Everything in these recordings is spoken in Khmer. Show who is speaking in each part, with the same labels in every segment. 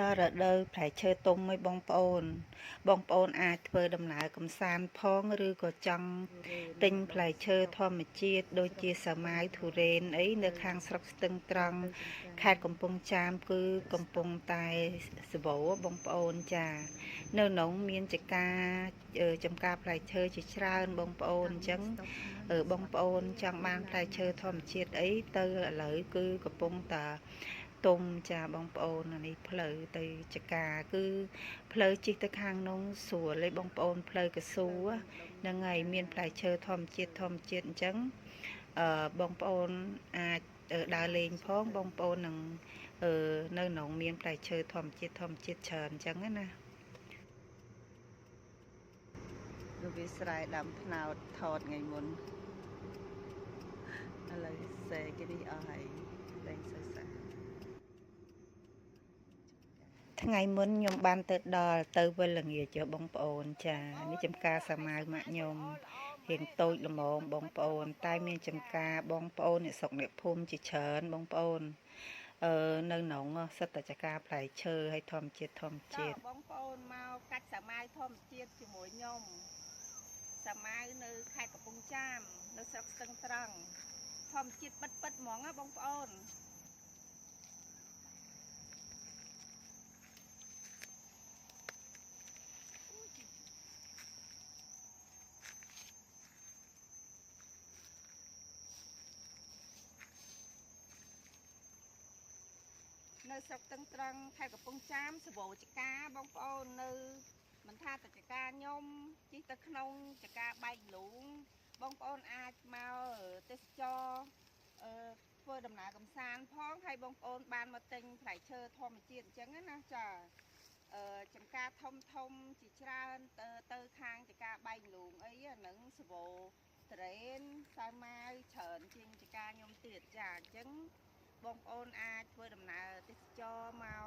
Speaker 1: ដល់រដូវផ្លែឈើទុំមួយបងប្អូនអាចធ្វើដំណើរកម្សាន្តផងឬក៏ចង់ទិញផ្លែឈើធម្មជាតិដូចជាសាម៉ាវទុរេនអីនៅខាងស្រុកស្ទឹងត្រង់ខេត្តកំពង់ចាមគឺកំពុងតែសវោបងប្អូនចានៅក្នុងមានចការចំការផ្លែឈើជាច្រើនបងប្អូនអញ្ចឹងបងប្អូនចង់បានផ្លែឈើធម្មជាតិអីទៅឥឡូវគឺកំពុងតែទុំចាបងប្អូននេះផ្លូវទៅចការគឺផ្លូវជិះទៅខាងនោះស្រួលឯងបងប្អូនផ្លូវកស៊ូហ្នឹងហើយមានផ្លែឈើធម្មជាតិអញ្ចឹងបងប្អូនអាចដើរលេងផងបងប្អូននឹងនៅក្នុងមានផ្លែឈើធម្មជាតិច្រើនអញ្ចឹងណាលោកវាស្រែដាំត្នោតថតថ្ងៃមុនឥឡូវសេគេនេះអស់ហើយតែងសើសាថ្ងៃមុនខ្ញុំបានទៅដល់ទៅវិលល្ងាចបងប្អូនចានេះចំការសាម៉ាវម៉ាក់ខ្ញុំរៀងតូចល្មមបងប្អូនតែមានចំការបងប្អូនអ្នកស្រុកអ្នកភូមិជាច្រើនបងប្អូននៅក្នុងសិតតចការផ្លែឈើឲ្យធម្មជាតិបងប្អូនមកកាច់សាម៉ាវធម្មជាតិជាមួយខ្ញុំសាម៉ាវនៅខេត្តកំពង់ចាមនៅស្រុកស្ទឹងត្រង់ធម្មជាតិពិតហ្មងណាបងប្អូននៅស្រុកស្ទឹងត្រង់ខេត្តកំពង់ចាមសវោចកាបងប្អូននៅមិនថាតចការខ្ញុំជិះទៅក្នុងចការបែកលូងបងប្អូនអាចមកទេសចរធ្វើដំណើរកម្សាន្តផងហើយបងប្អូនបានមកទិញផ្លែឈើធម្មជាតិអញ្ចឹងណាចាចំការធំជាច្រើនទៅខាងចការបែកលូងអីហ្នឹងសវោត្រេនសាវម៉ាវច្រើនជាងចការខ្ញុំទៀតចាអញ្ចឹងបងប្អូនអាចធ្វើដំណើរទេសចរមក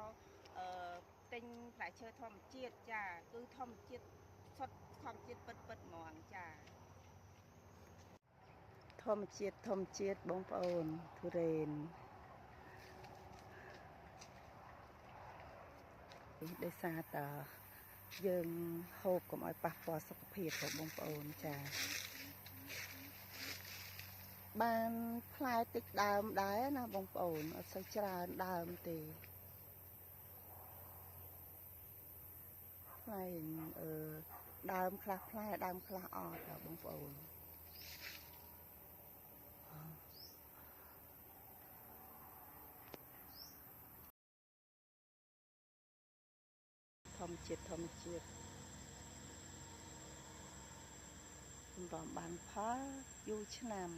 Speaker 1: ទិញផ្លែឈើធម្មជាតិចាគឺធម្មជាតិសុទ្ធធម្មជាតិពិតហ្មងចាធម្មជាតិបងប្អូនទុរេនដោយសារតយើងហូបកុំឲ្យប៉ះពាល់សុខភាពបងប្អូនចាបានផ្លែតិចដើមដែរណាបងប្អូនអត់សូវច្រើនដើមទេផ្លែដើមខ្លះផ្លែដើមខ្លះអត់បងប្អូនធម្មជាតិសម្រាប់បានផលយូរឆ្នាំ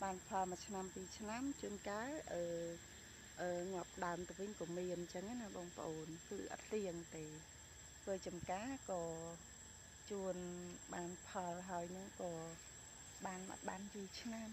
Speaker 1: បានផលមួយឆ្នាំពីរឆ្នាំជួនកាលងាប់ដើមទៅវិញក៏មានអញ្ចឹងណាបងប្អូនគឺអត់ទៀងទេធ្វើចំការក៏ជួនបានផលហើយហ្នឹងក៏បានអត់បានយូរឆ្នាំ